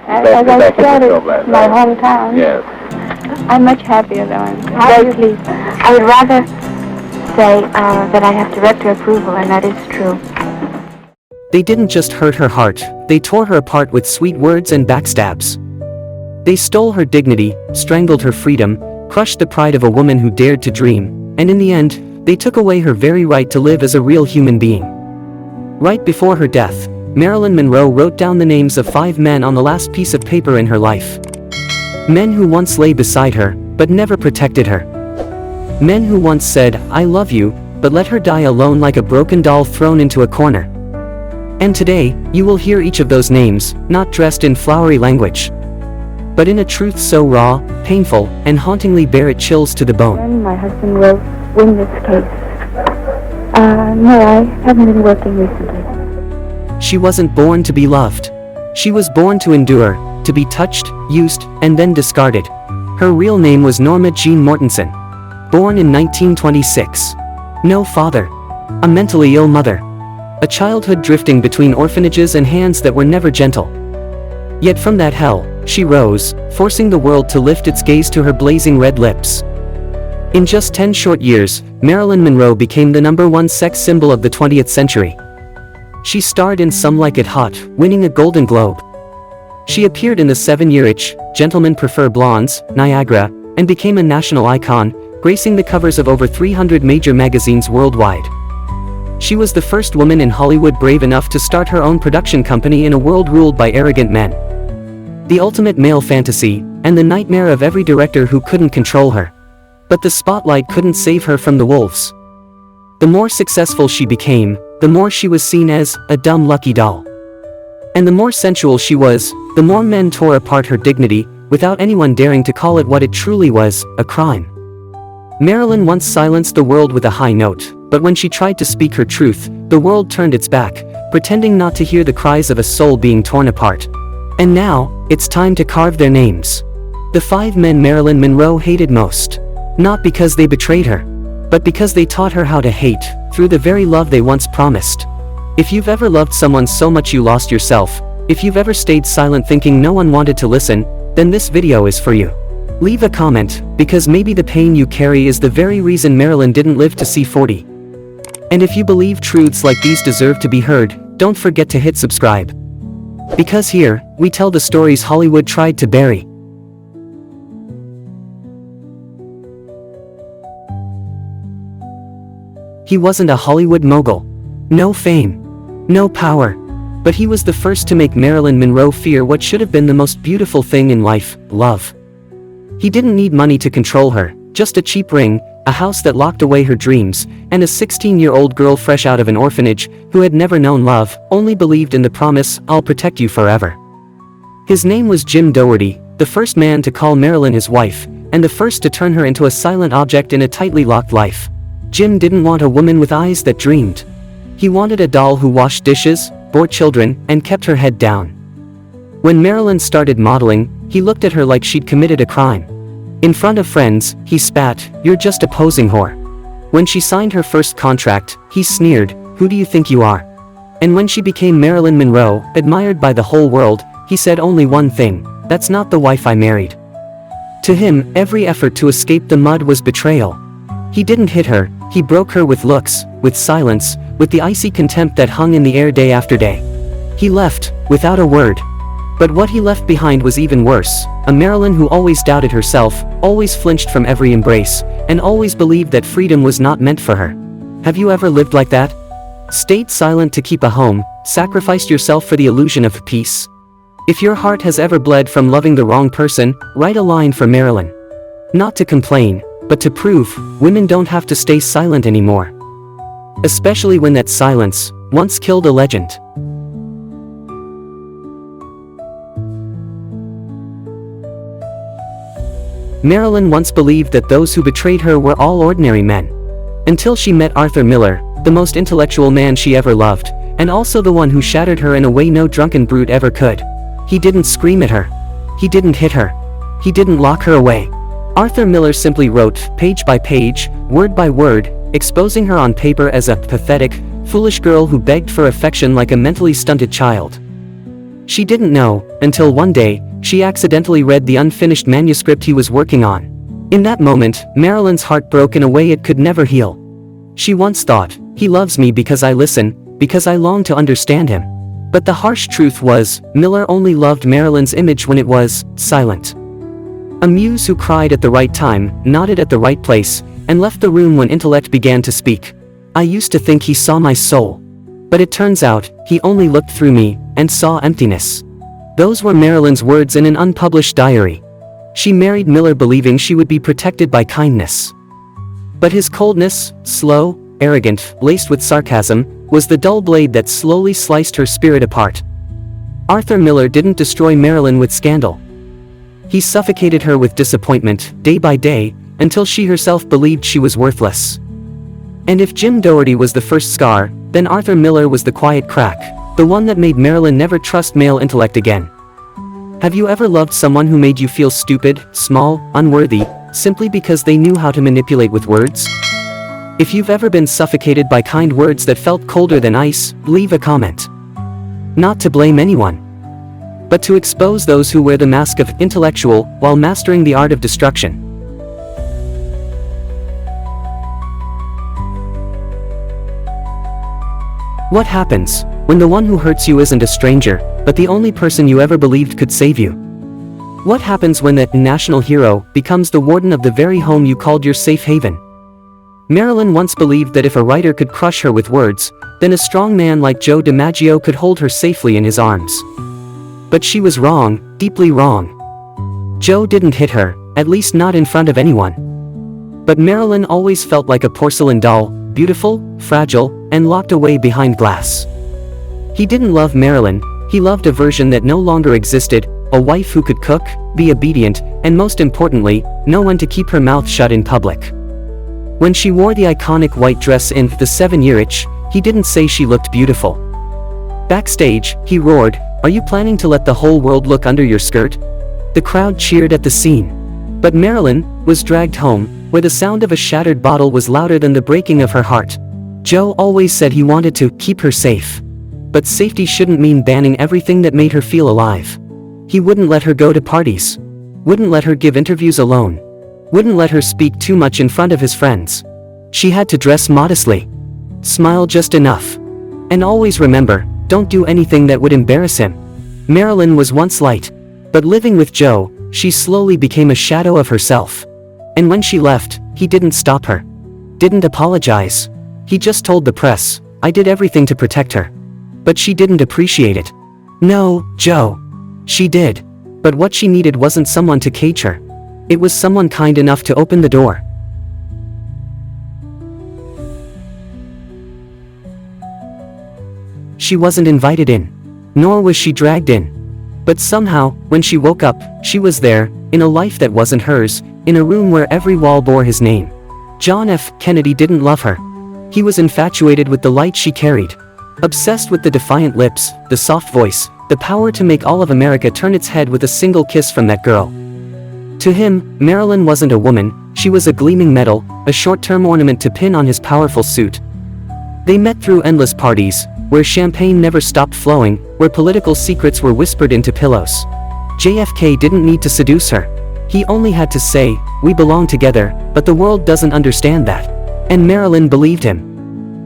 As I said, it's my hometown. Yes. I'm much happier though. I'm very pleased. I would rather say that I have director approval, and that is true. They didn't just hurt her heart, they tore her apart with sweet words and backstabs. They stole her dignity, strangled her freedom, crushed the pride of a woman who dared to dream, and in the end, they took away her very right to live as a real human being. Right before her death, Marilyn Monroe wrote down the names of 5 men on the last piece of paper in her life. Men who once lay beside her, but never protected her. Men who once said, "I love you," but let her die alone like a broken doll thrown into a corner. And today, you will hear each of those names, not dressed in flowery language, but in a truth so raw, painful, and hauntingly bare it chills to the bone. And my husband will win this case. No, I haven't been working recently. She wasn't born to be loved. She was born to endure, to be touched, used, and then discarded. Her real name was Norma Jean Mortensen. Born in 1926. No father. A mentally ill mother. A childhood drifting between orphanages and hands that were never gentle. Yet from that hell, she rose, forcing the world to lift its gaze to her blazing red lips. In just 10 short years, Marilyn Monroe became the #1 sex symbol of the 20th century. She starred in Some Like It Hot, winning a Golden Globe. She appeared in the 7-year itch, Gentlemen Prefer Blondes, Niagara, and became a national icon, gracing the covers of over 300 major magazines worldwide. She was the first woman in Hollywood brave enough to start her own production company in a world ruled by arrogant men. The ultimate male fantasy, and the nightmare of every director who couldn't control her. But the spotlight couldn't save her from the wolves. The more successful she became, the more she was seen as a dumb lucky doll. And the more sensual she was, the more men tore apart her dignity, without anyone daring to call it what it truly was, a crime. Marilyn once silenced the world with a high note, but when she tried to speak her truth, the world turned its back, pretending not to hear the cries of a soul being torn apart. And now, it's time to carve their names. The 5 men Marilyn Monroe hated most. Not because they betrayed her, but because they taught her how to hate, through the very love they once promised. If you've ever loved someone so much you lost yourself, if you've ever stayed silent thinking no one wanted to listen, then this video is for you. Leave a comment, because maybe the pain you carry is the very reason Marilyn didn't live to see 40. And if you believe truths like these deserve to be heard, don't forget to hit subscribe. Because here, we tell the stories Hollywood tried to bury. He wasn't a Hollywood mogul. No fame. No power. But he was the first to make Marilyn Monroe fear what should have been the most beautiful thing in life, love. He didn't need money to control her, just a cheap ring, a house that locked away her dreams, and a 16-year-old girl fresh out of an orphanage, who had never known love, only believed in the promise, "I'll protect you forever." His name was Jim Dougherty, the first man to call Marilyn his wife, and the first to turn her into a silent object in a tightly locked life. Jim didn't want a woman with eyes that dreamed. He wanted a doll who washed dishes, bore children, and kept her head down. When Marilyn started modeling, he looked at her like she'd committed a crime. In front of friends, he spat, "You're just a posing whore." When she signed her first contract, he sneered, "Who do you think you are?" And when she became Marilyn Monroe, admired by the whole world, he said only one thing, "That's not the wife I married." To him, every effort to escape the mud was betrayal. He didn't hit her, he broke her with looks, with silence, with the icy contempt that hung in the air day after day. He left, without a word. But what he left behind was even worse, a Marilyn who always doubted herself, always flinched from every embrace, and always believed that freedom was not meant for her. Have you ever lived like that? Stayed silent to keep a home, sacrificed yourself for the illusion of peace? If your heart has ever bled from loving the wrong person, write a line for Marilyn. Not to complain, but to prove, women don't have to stay silent anymore. Especially when that silence once killed a legend. Marilyn once believed that those who betrayed her were all ordinary men. Until she met Arthur Miller, the most intellectual man she ever loved, and also the one who shattered her in a way no drunken brute ever could. He didn't scream at her. He didn't hit her. He didn't lock her away. Arthur Miller simply wrote, page by page, word by word, exposing her on paper as a pathetic, foolish girl who begged for affection like a mentally stunted child. She didn't know, until one day, she accidentally read the unfinished manuscript he was working on. In that moment, Marilyn's heart broke in a way it could never heal. She once thought, he loves me because I listen, because I long to understand him. But the harsh truth was, Miller only loved Marilyn's image when it was silent. A muse who cried at the right time, nodded at the right place, and left the room when intellect began to speak. I used to think he saw my soul. But it turns out, he only looked through me, and saw emptiness. Those were Marilyn's words in an unpublished diary. She married Miller believing she would be protected by kindness. But his coldness, slow, arrogant, laced with sarcasm, was the dull blade that slowly sliced her spirit apart. Arthur Miller didn't destroy Marilyn with scandal. He suffocated her with disappointment, day by day, until she herself believed she was worthless. And if Jim Dougherty was the first scar, then Arthur Miller was the quiet crack, the one that made Marilyn never trust male intellect again. Have you ever loved someone who made you feel stupid, small, unworthy, simply because they knew how to manipulate with words? If you've ever been suffocated by kind words that felt colder than ice, leave a comment. Not to blame anyone, but to expose those who wear the mask of intellectual while mastering the art of destruction. What happens when the one who hurts you isn't a stranger, but the only person you ever believed could save you? What happens when that national hero becomes the warden of the very home you called your safe haven? Marilyn once believed that if a writer could crush her with words, then a strong man like Joe DiMaggio could hold her safely in his arms. But she was wrong, deeply wrong. Joe didn't hit her, at least not in front of anyone. But Marilyn always felt like a porcelain doll, beautiful, fragile, and locked away behind glass. He didn't love Marilyn, he loved a version that no longer existed, a wife who could cook, be obedient, and most importantly, know when to keep her mouth shut in public. When she wore the iconic white dress in The 7-Year Itch, he didn't say she looked beautiful. Backstage, he roared, "Are you planning to let the whole world look under your skirt?" The crowd cheered at the scene. But Marilyn was dragged home, where the sound of a shattered bottle was louder than the breaking of her heart. Joe always said he wanted to keep her safe. But safety shouldn't mean banning everything that made her feel alive. He wouldn't let her go to parties. Wouldn't let her give interviews alone. Wouldn't let her speak too much in front of his friends. She had to dress modestly. Smile just enough. And always remember, don't do anything that would embarrass him. Marilyn was once light. But living with Joe, she slowly became a shadow of herself. And when she left, he didn't stop her. Didn't apologize. He just told the press, "I did everything to protect her." But she didn't appreciate it. No, Joe. She did. But what she needed wasn't someone to cage her. It was someone kind enough to open the door. She wasn't invited in. Nor was she dragged in. But somehow, when she woke up, she was there, in a life that wasn't hers, in a room where every wall bore his name. John F. Kennedy didn't love her. He was infatuated with the light she carried. Obsessed with the defiant lips, the soft voice, the power to make all of America turn its head with a single kiss from that girl. To him, Marilyn wasn't a woman, she was a gleaming medal, a short-term ornament to pin on his powerful suit. They met through endless parties, where champagne never stopped flowing, where political secrets were whispered into pillows. JFK didn't need to seduce her. He only had to say, "We belong together, but the world doesn't understand that." And Marilyn believed him.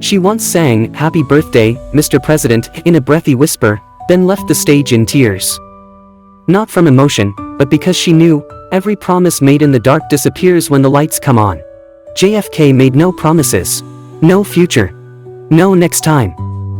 She once sang, "Happy Birthday, Mr. President," in a breathy whisper, then left the stage in tears. Not from emotion, but because she knew, every promise made in the dark disappears when the lights come on. JFK made no promises. No future. No next time.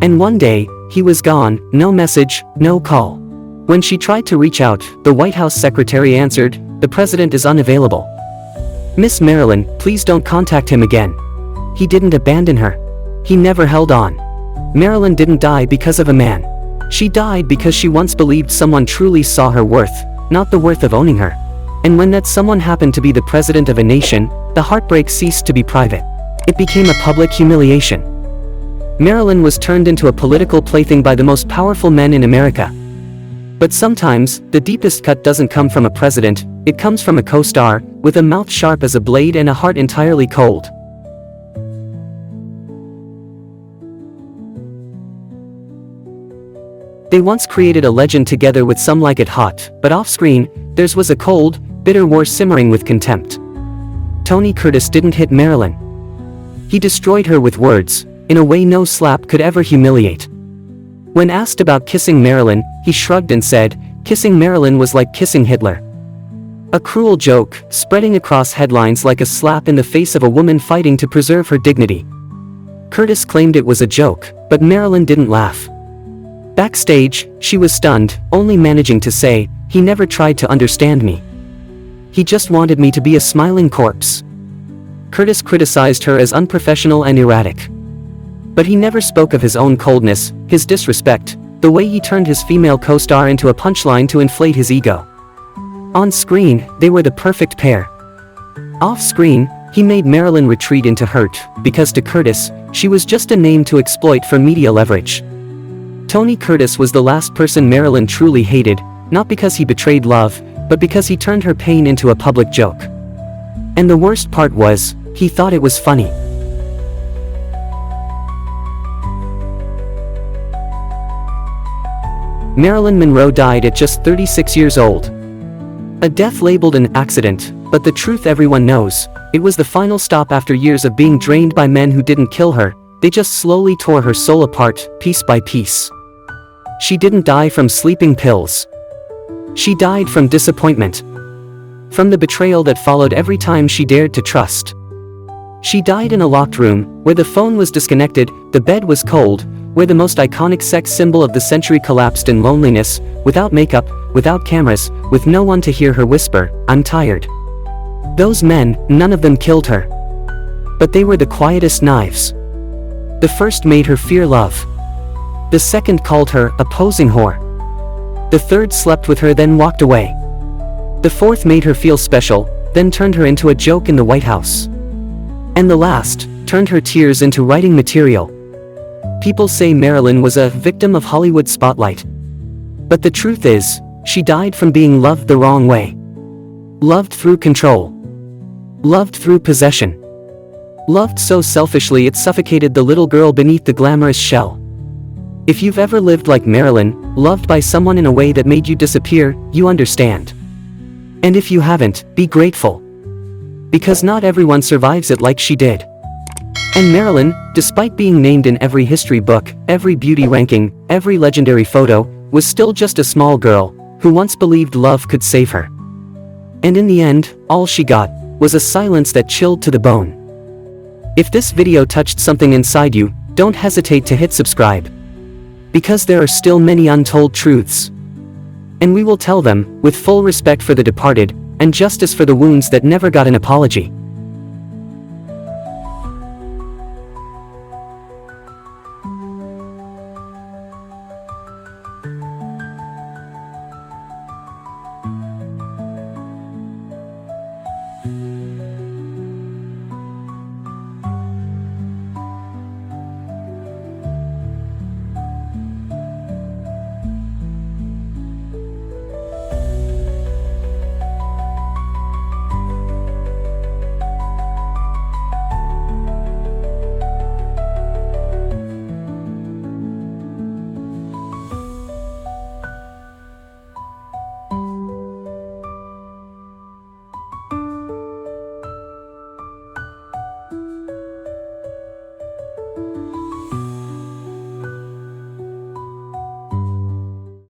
And one day, he was gone, no message, no call. When she tried to reach out, the White House secretary answered, "The president is unavailable." "Miss Marilyn, please don't contact him again." He didn't abandon her. He never held on. Marilyn didn't die because of a man. She died because she once believed someone truly saw her worth, not the worth of owning her. And when that someone happened to be the president of a nation, the heartbreak ceased to be private. It became a public humiliation. Marilyn was turned into a political plaything by the most powerful men in America. But sometimes, the deepest cut doesn't come from a president, it comes from a co-star, with a mouth sharp as a blade and a heart entirely cold. They once created a legend together with Some Like It Hot, but off-screen, theirs was a cold, bitter war simmering with contempt. Tony Curtis didn't hit Marilyn. He destroyed her with words, in a way no slap could ever humiliate. When asked about kissing Marilyn, he shrugged and said, "Kissing Marilyn was like kissing Hitler." A cruel joke, spreading across headlines like a slap in the face of a woman fighting to preserve her dignity. Curtis claimed it was a joke, but Marilyn didn't laugh. Backstage, she was stunned, only managing to say, "He never tried to understand me. He just wanted me to be a smiling corpse." Curtis criticized her as unprofessional and erratic. But he never spoke of his own coldness, his disrespect, the way he turned his female co-star into a punchline to inflate his ego. On screen, they were the perfect pair. Off-screen, he made Marilyn retreat into hurt, because to Curtis, she was just a name to exploit for media leverage. Tony Curtis was the last person Marilyn truly hated, not because he betrayed love, but because he turned her pain into a public joke. And the worst part was, he thought it was funny. Marilyn Monroe died at just 36 years old. A death labeled an accident, but the truth everyone knows, it was the final stop after years of being drained by men who didn't kill her, they just slowly tore her soul apart, piece by piece. She didn't die from sleeping pills. She died from disappointment. From the betrayal that followed every time she dared to trust. She died in a locked room, where the phone was disconnected, the bed was cold, where the most iconic sex symbol of the century collapsed in loneliness, without makeup, without cameras, with no one to hear her whisper, "I'm tired." Those men, none of them killed her. But they were the quietest knives. The first made her fear love. The second called her a posing whore. The third slept with her then walked away. The fourth made her feel special, then turned her into a joke in the White House. And the last, turned her tears into writing material. People say Marilyn was a victim of Hollywood spotlight. But the truth is, she died from being loved the wrong way. Loved through control. Loved through possession. Loved so selfishly it suffocated the little girl beneath the glamorous shell. If you've ever lived like Marilyn, loved by someone in a way that made you disappear, you understand. And if you haven't, be grateful. Because not everyone survives it like she did. And Marilyn, despite being named in every history book, every beauty ranking, every legendary photo, was still just a small girl, who once believed love could save her. And in the end, all she got, was a silence that chilled to the bone. If this video touched something inside you, don't hesitate to hit subscribe. Because there are still many untold truths. And we will tell them, with full respect for the departed, and justice for the wounds that never got an apology.